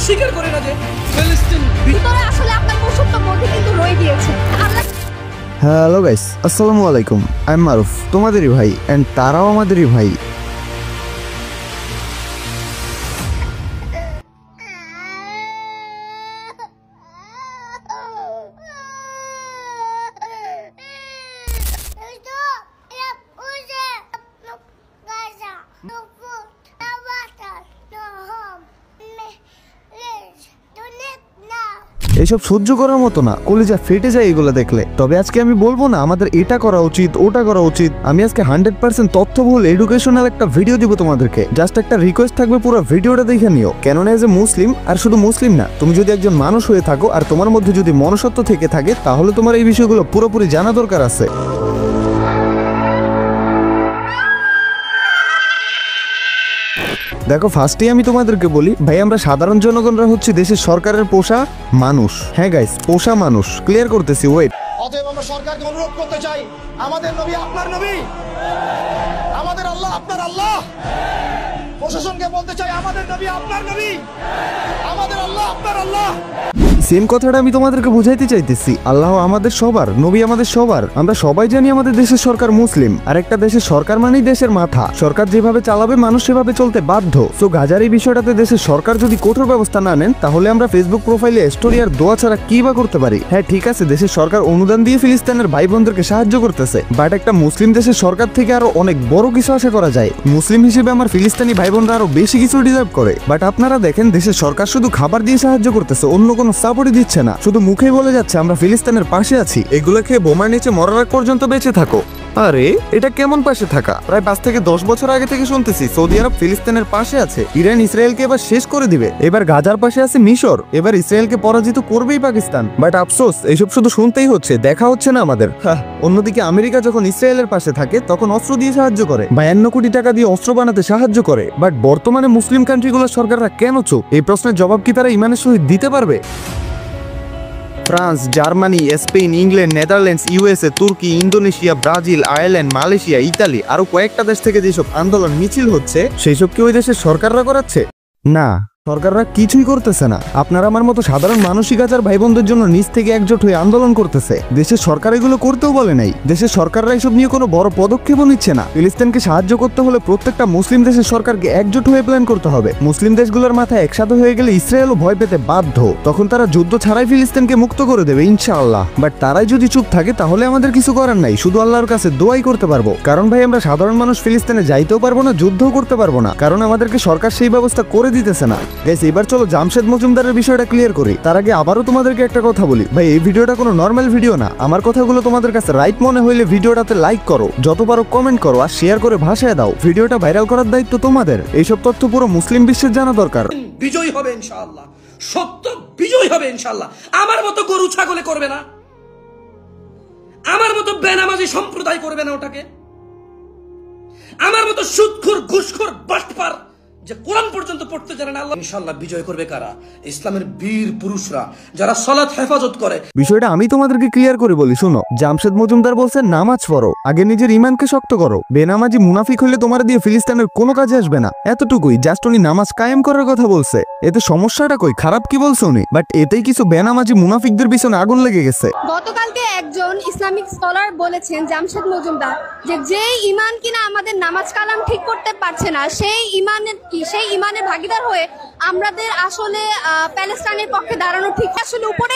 স্বীকার করে না যে ফিলিস্তিন ভিতরে আসলে আপনার পশুত্ব বোধ কিন্তু রয়ে গিয়েছে। হ্যালো গাইস, আসসালামু আলাইকুম। আই এম মারুফ, তোমাদেরই ভাই এন্ড তারাও আমাদেরই ভাই। এসব সহ্য করার মতো না, কলিজা ফেটে যায় এগুলো দেখলে। তবে আজকে আমি বলবো না আমাদের এটা করা উচিত ওটা করা উচিত। আমি আজকে 100% তথ্যবহুল এডুকেশনাল একটা ভিডিও দিব তোমাদেরকে। জাস্ট একটা রিকোয়েস্ট থাকবে, পুরো ভিডিওটা দেখে নিও। কেননা এজ এ মুসলিম, আর শুধু মুসলিম না, তুমি যদি একজন মানুষ হয়ে থাকো আর তোমার মধ্যে যদি মনুষ্যত্ব থেকে থাকে, তাহলে তোমার এই বিষয়গুলো পুরোপুরি জানা দরকার আছে। দেখো, ফার্স্টেই আমি তোমাদেরকে বলি ভাই, আমরা সাধারণ জনগণরা হচ্ছে দেশের সরকারের পোষা মানুষ। হ্যাঁ গাইস, পোষা মানুষ। ক্লিয়ার করতেছি, ওয়েট। অতএব আমরা সরকারকে অনুরোধ করতে চাই, আমাদের নবী আপনার নবী, আমাদের আল্লাহ আপনার আল্লাহ। প্রশাসনকে বলতে চাই, আমাদের নবী আপনার নবী, আমাদের আল্লাহ আপনার আল্লাহ। সেম কথাটা আমি তোমাদেরকে বুঝাইতে চাইতেছি। আল্লাহ আমাদের সবার, নবী আমাদের সবার। আমরা সবাই জানি আমাদের দেশের সরকার মুসলিম, আর একটা দেশের সরকার মানেই দেশের মাথা। সরকার যেভাবে চালাবে মানুষ সেভাবে চলতে বাধ্য। সো গাজার এই বিষয়টাতে দেশের সরকার যদি কঠোর ব্যবস্থা না নেন, তাহলে আমরা ফেসবুক প্রোফাইলে স্টোরি আর দোয়া ছাড়া কি বা করতে পারি? হ্যাঁ ঠিক আছে, দেশের সরকার অনুদান দিয়ে ফিলিস্তিনের ভাই বোনদেরকে সাহায্য করতেছে, বাট একটা মুসলিম দেশের সরকার থেকে আরো অনেক বড় কিছু আশা করা যায়। মুসলিম হিসেবে আমার ফিলিস্তিনি ভাই বোনরা আরো বেশি কিছু ডিজার্ভ করে। বাট আপনারা দেখেন, দেশের সরকার শুধু খাবার দিয়ে সাহায্য করতেছে, অন্য কোনো সাপোর্টই দিচ্ছে না। শুধু মুখেই বলে যাচ্ছে আমরা ফিলিস্তিনের পাশে আছি। এগুলো খেয়ে বোমার নিচে মরার আগ পর্যন্ত বেঁচে থাকো। আরে এটা কেমন পাশে থাকা? প্রায় 5 থেকে 10 বছর আগে থেকে শুনতেছি সৌদি আরব ফিলিস্তিনের পাশে আছে, ইরান ইসরায়েলকে এবার শেষ করে দিবে, এবার গাজার পাশে আছে মিশর, এবার ইসরায়েলকে পরাজিত করবেই পাকিস্তান। বাট আফসোস, এইসব শুধু শুনতেই হচ্ছে, দেখা হচ্ছে না আমাদের। অন্যদিকে আমেরিকা যখন ইসরায়েলের পাশে থাকে, তখন অস্ত্র দিয়ে সাহায্য করে, 52 কোটি টাকা দিয়ে অস্ত্র বানাতে সাহায্য করে। বাট বর্তমানে মুসলিম কান্ট্রিগুলোর সরকাররা কেন চুপ? এই প্রশ্নের জবাব কি তারা ইমানের সহিত দিতে পারবে? France, Germany, Spain, England, Netherlands, USA, তুর্কি, ইন্দোনেশিয়া, ব্রাজিল, আয়ারল্যান্ড, মালয়েশিয়া, ইতালি আরো কয়েকটা দেশ থেকে যেসব আন্দোলন মিছিল হচ্ছে, সেইসব কি ওই দেশের সরকাররা করাচ্ছে? না, সরকাররা কিছুই করতেছে না। আপনারা আমার মতো সাধারণ মানসিকতার ভাই বোনদের জন্য নিজ থেকে একজোট হয়ে আন্দোলন করতেছে। দেশের সরকার এগুলো করতেও বলে নাই। দেশের সরকাররা এসব নিয়ে কোনো বড় পদক্ষেপও নিচ্ছে না। ফিলিস্তিনকে সাহায্য করতে হলে প্রত্যেকটা মুসলিম দেশের সরকারকে একজোট হয়ে প্ল্যান করতে হবে। মুসলিম দেশগুলোর মাথায় একসাথে হয়ে গেলে ইসরায়েলও ভয় পেতে বাধ্য। তখন তারা যুদ্ধ ছাড়াই ফিলিস্তিনকে মুক্ত করে দেবে ইনশাআল্লাহ। বাট তারাই যদি চুপ থাকে, তাহলে আমাদের কিছু করার নাই, শুধু আল্লাহর কাছে দোয়াই করতে পারবো। কারণ ভাই, আমরা সাধারণ মানুষ ফিলিস্তিনে যাইতেও পারবো না, যুদ্ধও করতে পারবো না, কারণ আমাদেরকে সরকার সেই ব্যবস্থা করে দিতেছে না। গাইস, এবার চলো জামশেদ মজুমদারের বিষয়টা ক্লিয়ার করি। তার আগে আবারও তোমাদেরকে একটা কথা বলি ভাই, এই ভিডিওটা কোনো নর্মাল ভিডিও না। আমার কথাগুলো তোমাদের কাছে রাইট মনে হইলে ভিডিওটাতে লাইক করো, যত পারো কমেন্ট করো, আর শেয়ার করে ভাষায় দাও। ভিডিওটা ভাইরাল করার দায়িত্ব তোমাদের। এইসব তথ্য পুরো মুসলিম বিশ্বের জানা দরকার। বিজয় হবে ইনশাআল্লাহ, সত্য বিজয় হবে ইনশাআল্লাহ। আমার মতো গরু ছাগলে করবে না, আমার মতো বেনামাজি সম্প্রদায় করবে না ওটাকে, আমার মতো সুদখোর ঘুষখোর বাটপার যে কোরআন পর্যন্ত পড়তে জানে না, আল্লাহ ইনশাআল্লাহ বিজয় করবে কারা? ইসলামের বীর পুরুষরা, যারা সালাত হেফাজত করে। বিষয়টা আমি তোমাদেরকে ক্লিয়ার করে বলি, শুনো। জামশেদ মজুমদার বলছে নামাজ পড়ো, আগে নিজের ইমানকে শক্ত করো। বেনামাজি মুনাফিক হইলে তোমার দিয়ে ফিলিস্তিনের কোনো কাজে আসবে না, এতটুকুই। জাস্ট উনি নামাজ কায়েম করার কথা বলছে। এতে সমস্যাটা কই? খারাপ কি বলছে উনি? বাট এতেই কিছু বেনামাজি মুনাফিকদের পিছনে আগুন লেগে গেছে। গতকালকে একজন ইসলামিক স্কলার বলেছেন, জামশেদ মজুমদার, যে ইমান কিনা আমাদের নামাজ কালাম ঠিক করতে পারছে না, সেই ইমানের ভাগিদার হয়ে আমাদের আসলে প্যালেস্টাইনের পক্ষে দাঁড়ানো ঠিক। আসলে উপরে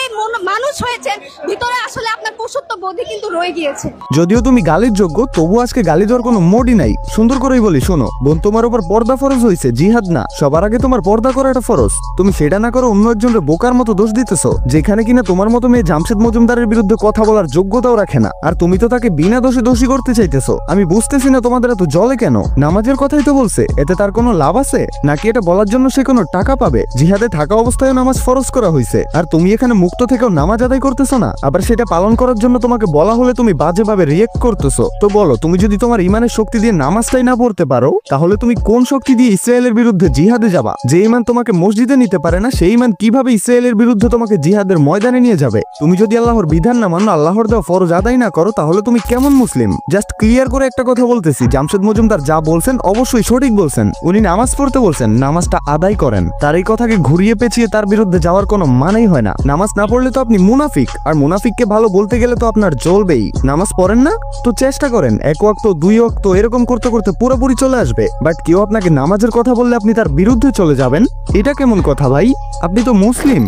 মানুষ হয়েছেন, ভিতরে আসলে আপনার পশুত্ব বোধই কিন্তু রয়ে গিয়েছে। যদিও তুমি গালির যোগ্য, তবু আজকে গালি দেওয়ার কোনো মোডই নাই। সুন্দর করেই বলি, শোনো বোন, তোমার উপর পর্দা ফরজ হয়েছে, জিহাদ না। সবার আগে তোমার পর্দা করাটা ফরজ। তুমি সেটা না করো, অন্য একজনের বোকার মতো দোষ দিতেছো, যেখানে কিনা তোমার মতো মেয়ে জামশেদ মজুমদারের বিরুদ্ধে কথা বলার যোগ্যতাও রাখে না। আর তুমি তো তাকে বিনা দোষে দোষী করতে চাইতেছো। আমি বুঝতেছি না তোমাদের এত জলে কেন। নামাজের কথাই তো বলছে, এতে তার কোনো লাভ আছে নাকি? এটা বলার জন্য সে কোনো টাকা পাবে? জিহাদে থাকা অবস্থায় নামাজ ফরজ করা হয়েছে, আর তুমি এখানে মুক্ত থেকেও নামাজ আদায় করতেছো না। আবার সেটা পালন করার জন্য তোমার তোমাকে বলা হলে তুমি বাজেভাবে রিয়েক্ট করতেছো। তো বলো, তুমি যদি তোমার ইমানের শক্তি দিয়ে নামাজটাই না পড়তে পারো, তাহলে তুমি কোন শক্তি দিয়ে ইসরায়েলের বিরুদ্ধে জিহাদে যাবা? যে ইমান তোমাকে মসজিদে নিতে পারে না, সেই ইমান কিভাবে ইসরায়েলের বিরুদ্ধে তোমাকে জিহাদের ময়দানে নিয়ে যাবে? তুমি যদি আল্লাহর বিধান না মানো, আল্লাহর দেওয়া ফরজ আদায় না করো, তাহলে তুমি কেমন মুসলিম? জাস্ট ক্লিয়ার করে একটা কথা বলতেছি, জামশেদ মজুমদার যা বলছেন অবশ্যই সঠিক বলছেন। উনি নামাজ পড়তে বলছেন, নামাজটা আদায় করেন। তার এই কথাকে ঘুরিয়ে পেঁচিয়ে তার বিরুদ্ধে যাওয়ার কোনো মানেই হয় না। নামাজ না পড়লে তো আপনি মুনাফিক, আর মুনাফিককে ভালো বলতে গেলে তো আপনার জ্বলবেই। নামাজ পড়েন না তো চেষ্টা করেন 1 ওয়াক্ত 2 ওয়াক্ত এরকম করতে করতে পুরোপুরি চলে আসবে। বাট কেউ আপনাকে নামাজের কথা বললে আপনি তার বিরুদ্ধে চলে যাবেন, এটা কেমন কথা ভাই? আপনি তো মুসলিম।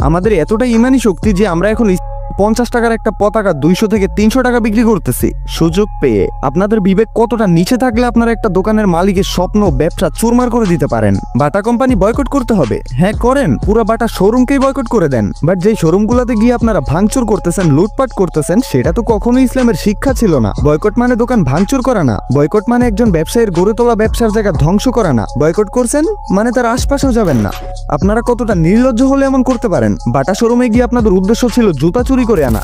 আমাদের এতটাই ইমানি শক্তি যে আমরা এখন 50 টাকার একটা পতাকা 200 থেকে 300 টাকা বিক্রি করতেছি সুযোগ পেয়ে। আপনাদের বিবেক কতটা নিচে থাকলে আপনারা একটা দোকানের মালিকের স্বপ্ন ব্যবসা চুরমার করে দিতে পারেন? বাটা কোম্পানি বয়কট করতে হবে, হ্যাঁ করেন, পুরো বাটা শোরুমকেই বয়কট করে দেন। বাট যেই শোরুমগুলোতে গিয়ে আপনারা ভাঙচুর করতেছেন, লুটপাট করতেছেন, সেটা তো কখনোই ইসলামের শিক্ষা ছিল না। বয়কট মানে দোকান ভাঙচুর করা না, বয়কট মানে একজন ব্যবসায়ীর গড়ে তোলা ব্যবসার জায়গা ধ্বংস করা না। বয়কট করছেন মানে তার আশপাশেও যাবেন না। আপনারা কতটা নির্লজ্জ হলে এমন করতে পারেন? বাটা শোরুমে গিয়ে আপনাদের উদ্দেশ্য ছিল জুতা চুরি করে আনা।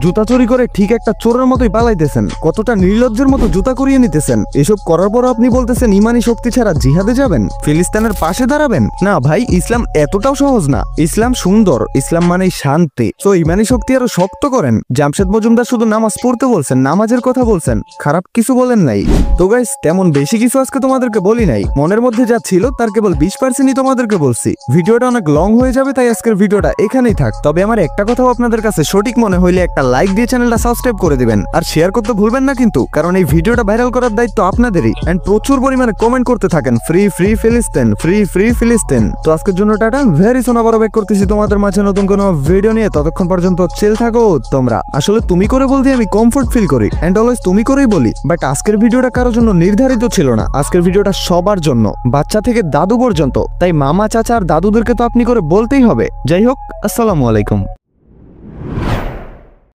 জুতা চুরি করে ঠিক একটা চোরের মতোই পালাইতেছেন। কতটা নির্লজ্জের মতো জুতা করিয়ে নিতেছেন। এসব করার পর আপনি বলতেছেন ইমানি শক্তি ছাড়া জিহাদে যাবেন, ফিলিস্তিনের পাশে দাঁড়াবেন? না ভাই, ইসলাম এতটাও সহজ না। ইসলাম সুন্দর, ইসলাম মানেই শান্তি। তো ইমানি শক্তি আরো শক্ত করেন। জামশেদ মজুমদার শুধু নামাজ পড়তে বলছেন, নামাজের কথা বলছেন, খারাপ কিছু বলেন নাই। তো গাইস, তেমন বেশি কিছু আজকে তোমাদেরকে বলি নাই। মনের মধ্যে যা ছিল তার কেবল 20%ই তোমাদেরকে বলছি। ভিডিওটা অনেক লং হয়ে যাবে, তাই আজকের ভিডিওটা এখানেই থাক। তবে আমার একটা কথাও আপনাদের কাছে সঠিক মনে হইলে একটা লাইক দিয়ে চ্যানেলটা সাবস্ক্রাইব করে দিবেন, আর শেয়ার করতে ভুলবেন না কিন্তু, কারণ এই ভিডিওটা ভাইরাল করার দায়িত্ব আপনাদেরই। এন্ড প্রচুর পরিমাণে কমেন্ট করতে থাকেন ফ্রি ফ্রি ফিলিস্তিন, ফ্রি ফ্রি ফিলিস্তিন। তো আজকের জন্য টাটা, ভেরি সুন আবারও ব্যাক করতেছি তোমাদের মাঝে নতুন কোনো ভিডিও নিয়ে। ততক্ষণ পর্যন্ত চিল থাকো তোমরা। আসলে তুমি করে বলতে আমি কমফোর্ট ফিল করি, এন্ড অলওয়েজ তুমি করেই বলি। বাট আজকের ভিডিওটা কারোর জন্য নির্ধারিত ছিল না, আজকের ভিডিওটা সবার জন্য, বাচ্চা থেকে দাদু পর্যন্ত। তাই মামা চাচা আর দাদুদেরকে তো আপনি করে বলতেই হবে। যাই হোক, আসসালামু আলাইকুম।